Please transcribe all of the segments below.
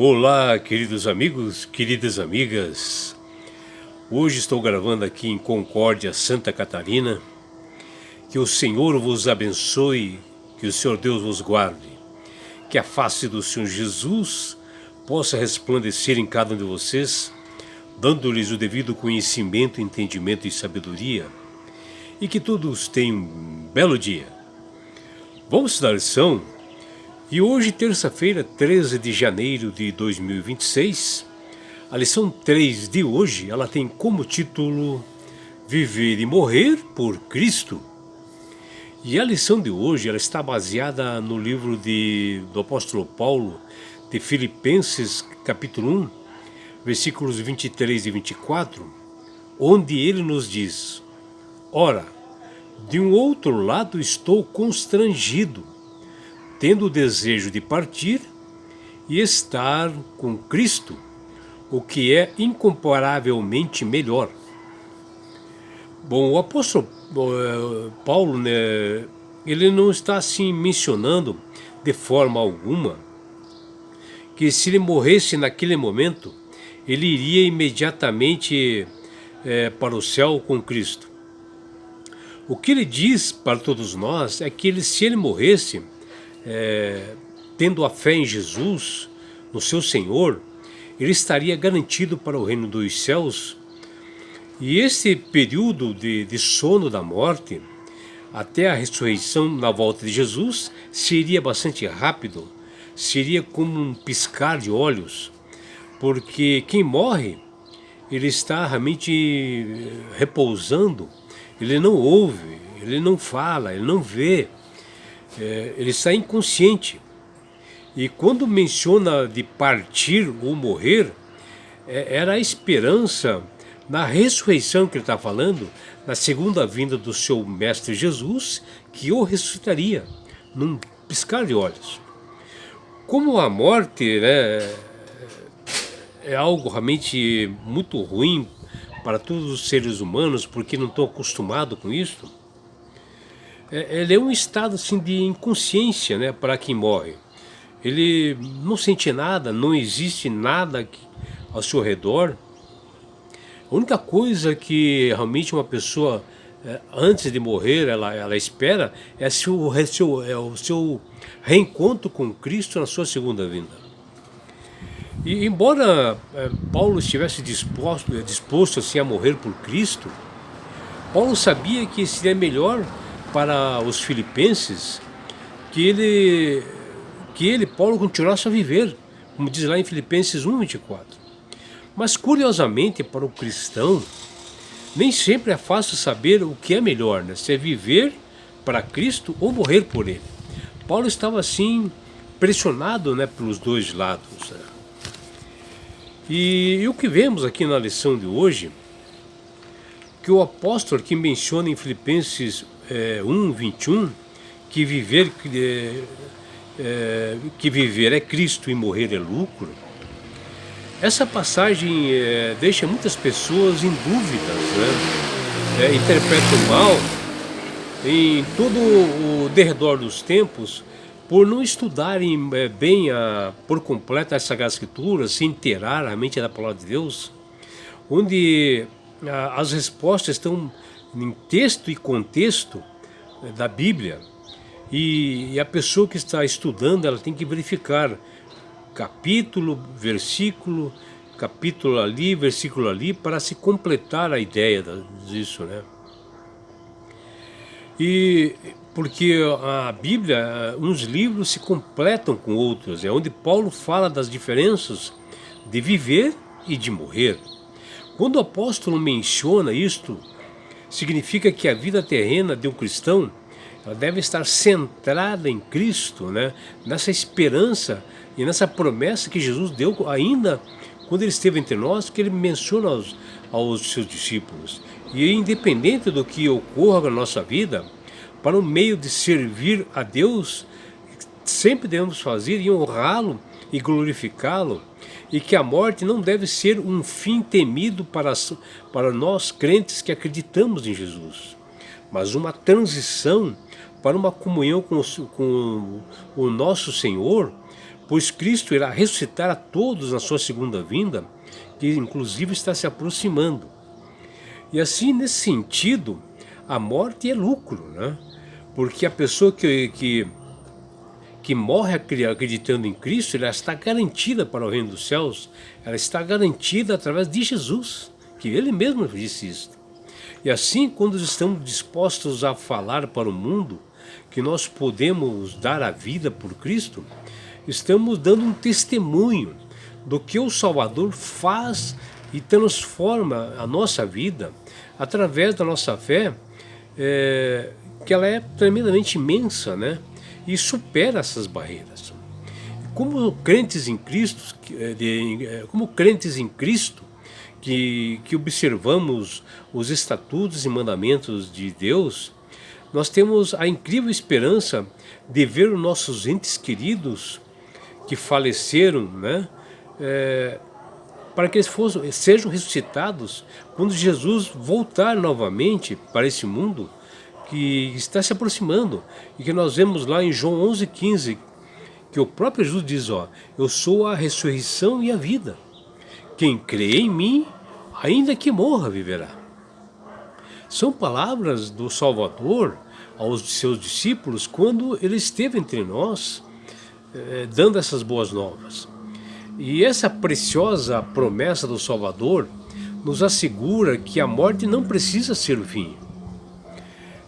Olá, queridos amigos, queridas amigas. Hoje estou gravando aqui em Concórdia, Santa Catarina. Que o Senhor vos abençoe, que o Senhor Deus vos guarde. Que a face do Senhor Jesus possa resplandecer em cada um de vocês, dando-lhes o devido conhecimento, entendimento e sabedoria. E que todos tenham um belo dia. Vamos estudar a lição. E hoje, terça-feira, 13 de janeiro de 2026, a lição 3 de hoje, ela tem como título Viver e Morrer por Cristo. E a lição de hoje, ela está baseada no livro do apóstolo Paulo, de Filipenses, capítulo 1, versículos 23 e 24, onde ele nos diz: Ora, de um outro lado estou constrangido, tendo o desejo de partir e estar com Cristo, o que é incomparavelmente melhor. Bom, o apóstolo Paulo, né, ele não está assim mencionando de forma alguma que se ele morresse naquele momento, ele iria imediatamente para o céu com Cristo. O que ele diz para todos nós é que se ele morresse, tendo a fé em Jesus, no seu Senhor, ele estaria garantido para o reino dos céus. E esse período de sono da morte, até a ressurreição na volta de Jesus, seria bastante rápido, seria como um piscar de olhos, porque quem morre, ele está realmente repousando, ele não ouve, ele não fala, ele não vê, ele está inconsciente. E quando menciona de partir ou morrer, era a esperança na ressurreição que ele está falando, na segunda vinda do seu mestre Jesus, que o ressuscitaria num piscar de olhos. Como a morte, né, é algo realmente muito ruim para todos os seres humanos, porque não estão acostumados com isso, ele é um estado assim, de inconsciência, né, para quem morre. Ele não sente nada, não existe nada ao seu redor. A única coisa que realmente uma pessoa, antes de morrer, ela espera é o seu reencontro com Cristo na sua segunda vinda. E embora Paulo estivesse disposto assim, a morrer por Cristo, Paulo sabia que seria melhor para os filipenses que Paulo, continuasse a viver, como diz lá em Filipenses 1:24. Mas curiosamente, para o cristão, nem sempre é fácil saber o que é melhor, né? Se é viver para Cristo ou morrer por Ele. Paulo estava assim pressionado, né, pelos dois lados, né? E o que vemos aqui na lição de hoje, que o apóstolo aqui menciona em Filipenses 1:21, que viver é Cristo e morrer é lucro. Essa passagem deixa muitas pessoas em dúvidas, né? Interpretam mal em todo o derredor dos tempos, por não estudarem bem por completo as Sagradas Escrituras, se inteirar realmente da Palavra de Deus, onde as respostas estão em texto e contexto da Bíblia. E a pessoa que está estudando, ela tem que verificar capítulo, capítulo ali, versículo ali, para se completar a ideia disso, né? E porque a Bíblia, uns livros se completam com outros, é onde Paulo fala das diferenças de viver e de morrer. Quando o apóstolo menciona isto, significa que a vida terrena de um cristão, ela deve estar centrada em Cristo, né? Nessa esperança e nessa promessa que Jesus deu ainda quando ele esteve entre nós, que ele menciona aos seus discípulos. E independente do que ocorra na nossa vida, para o meio de servir a Deus, sempre devemos fazer e honrá-lo e glorificá-lo, e que a morte não deve ser um fim temido para nós crentes que acreditamos em Jesus, mas uma transição para uma comunhão com o nosso Senhor, pois Cristo irá ressuscitar a todos na sua segunda vinda, que inclusive está se aproximando. E assim, nesse sentido, a morte é lucro, né? Porque a pessoa que morre acreditando em Cristo, ela está garantida para o reino dos céus, ela está garantida através de Jesus, que ele mesmo disse isso. E assim, quando estamos dispostos a falar para o mundo que nós podemos dar a vida por Cristo, estamos dando um testemunho do que o Salvador faz e transforma a nossa vida através da nossa fé, que ela é tremendamente imensa, né? E supera essas barreiras. Como crentes em Cristo, que observamos os estatutos e mandamentos de Deus, nós temos a incrível esperança de ver os nossos entes queridos que faleceram, né? Para que eles sejam ressuscitados quando Jesus voltar novamente para esse mundo que está se aproximando, e que nós vemos lá em João 11,15, que o próprio Jesus diz, eu sou a ressurreição e a vida. Quem crê em mim, ainda que morra, viverá. São palavras do Salvador aos seus discípulos quando ele esteve entre nós, dando essas boas novas. E essa preciosa promessa do Salvador nos assegura que a morte não precisa ser o fim.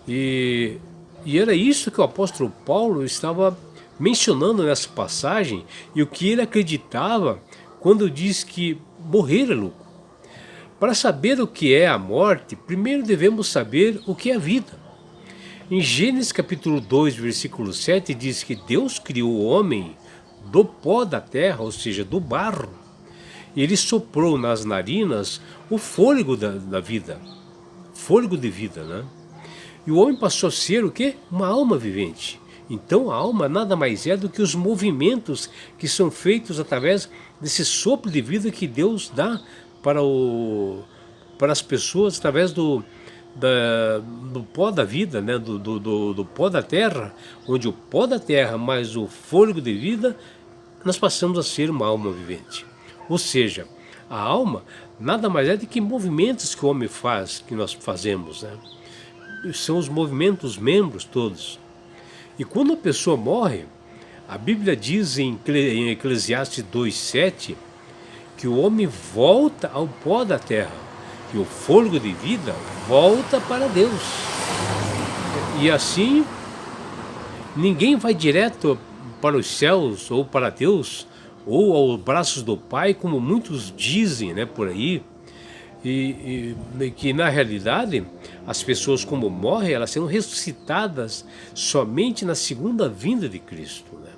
E era isso que o apóstolo Paulo estava mencionando nessa passagem, e o que ele acreditava quando diz que morrer é lucro. Para saber o que é a morte, primeiro devemos saber o que é a vida. Em Gênesis capítulo 2, versículo 7, diz que Deus criou o homem do pó da terra, ou seja, do barro, e ele soprou nas narinas o fôlego da vida, fôlego de vida, né? E o homem passou a ser o quê? Uma alma vivente. Então a alma nada mais é do que os movimentos que são feitos através desse sopro de vida que Deus dá para as pessoas através do pó da vida, né? do pó da terra, onde o pó da terra mais o fôlego de vida, nós passamos a ser uma alma vivente. Ou seja, a alma nada mais é do que movimentos que o homem faz, que nós fazemos, né? São os movimentos, os membros todos. E quando a pessoa morre, a Bíblia diz em Eclesiastes 2,7 que o homem volta ao pó da terra, que o fôlego de vida volta para Deus. E assim, ninguém vai direto para os céus ou para Deus ou aos braços do Pai, como muitos dizem, né, por aí. E que na realidade as pessoas, como morrem, elas serão ressuscitadas somente na segunda vinda de Cristo, né?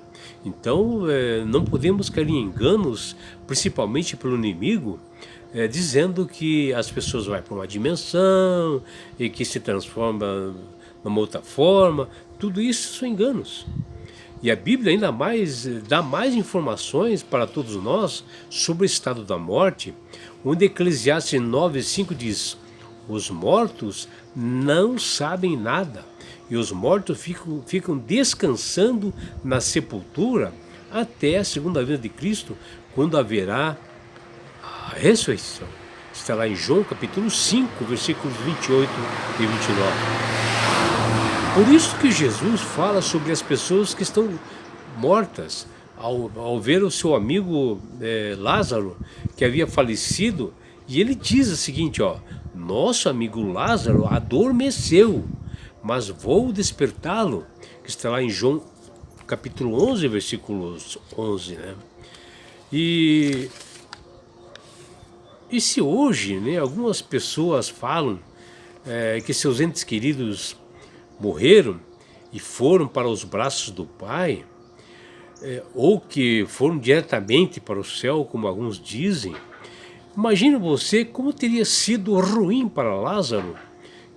Então não podemos cair em enganos, principalmente pelo inimigo, dizendo que as pessoas vão para uma dimensão e que se transforma numa outra forma. Tudo isso são enganos. E a Bíblia ainda mais dá mais informações para todos nós sobre o estado da morte, onde Eclesiastes 9,5 diz: os mortos não sabem nada, e os mortos ficam descansando na sepultura até a segunda vinda de Cristo, quando haverá a ressurreição. Está lá em João capítulo 5, versículos 28 e 29. Por isso que Jesus fala sobre as pessoas que estão mortas. Ao ver o seu amigo Lázaro, que havia falecido, e ele diz o seguinte, nosso amigo Lázaro adormeceu, mas vou despertá-lo, que está lá em João capítulo 11, versículos 11, né? E se hoje, né, algumas pessoas falam que seus entes queridos morreram e foram para os braços do Pai, ou que foram diretamente para o céu, como alguns dizem, imagine você como teria sido ruim para Lázaro,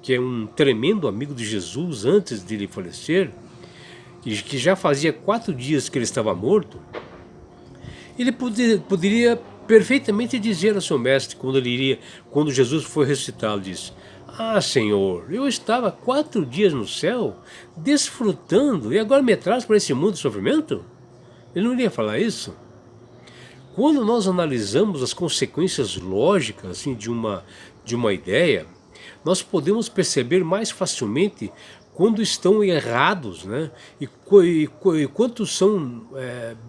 que é um tremendo amigo de Jesus antes de ele falecer, e que já fazia 4 dias que ele estava morto. Ele poderia perfeitamente dizer ao seu mestre, quando Jesus foi ressuscitado, disse: ah, Senhor, eu estava 4 dias no céu, desfrutando, e agora me traz para esse mundo de sofrimento? Ele não iria falar isso? Quando nós analisamos as consequências lógicas assim, de uma ideia, nós podemos perceber mais facilmente quando estão errados, né? E quanto são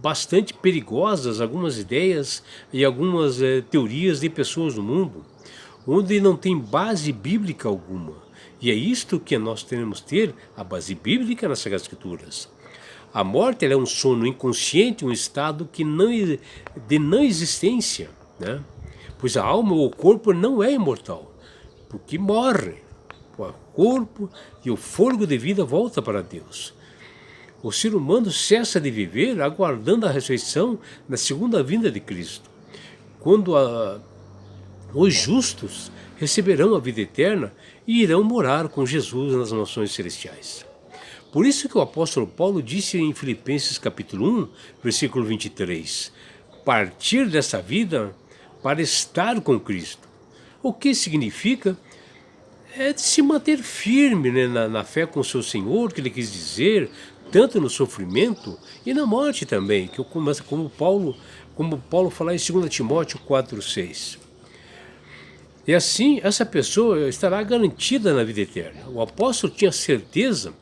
bastante perigosas algumas ideias e algumas teorias de pessoas no mundo, onde não tem base bíblica alguma. E é isto que nós temos que ter, a base bíblica nas Sagradas Escrituras. A morte ela é um sono inconsciente, um estado de não existência, né? Pois a alma ou o corpo não é imortal, porque morre. O corpo e o fôlego de vida volta para Deus. O ser humano cessa de viver aguardando a ressurreição na segunda vinda de Cristo, quando os justos receberão a vida eterna e irão morar com Jesus nas mansões celestiais. Por isso que o apóstolo Paulo disse em Filipenses capítulo 1, versículo 23, partir dessa vida para estar com Cristo. O que significa? É de se manter firme, né, na fé com o seu Senhor, que ele quis dizer, tanto no sofrimento e na morte também, que como Paulo fala em 2 Timóteo 4,6. E assim, essa pessoa estará garantida na vida eterna. O apóstolo tinha certeza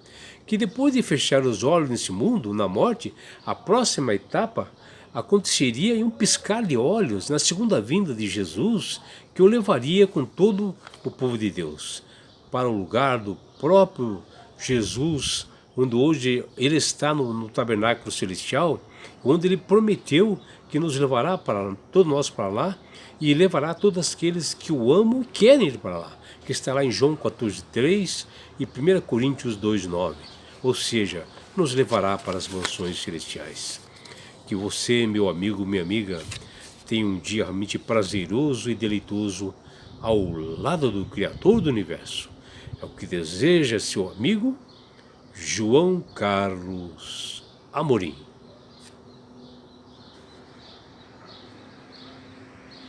que depois de fechar os olhos nesse mundo, na morte, a próxima etapa aconteceria em um piscar de olhos na segunda vinda de Jesus, que o levaria com todo o povo de Deus para o lugar do próprio Jesus, onde hoje ele está no tabernáculo celestial, onde ele prometeu que nos levará para todos nós para lá e levará todos aqueles que o amam e querem ir para lá, que está lá em João 14:3 e 1 Coríntios 2:9, ou seja, nos levará para as mansões celestiais. Que você, meu amigo, minha amiga, tenha um dia realmente prazeroso e deleitoso ao lado do Criador do Universo. É o que deseja seu amigo João Carlos Amorim.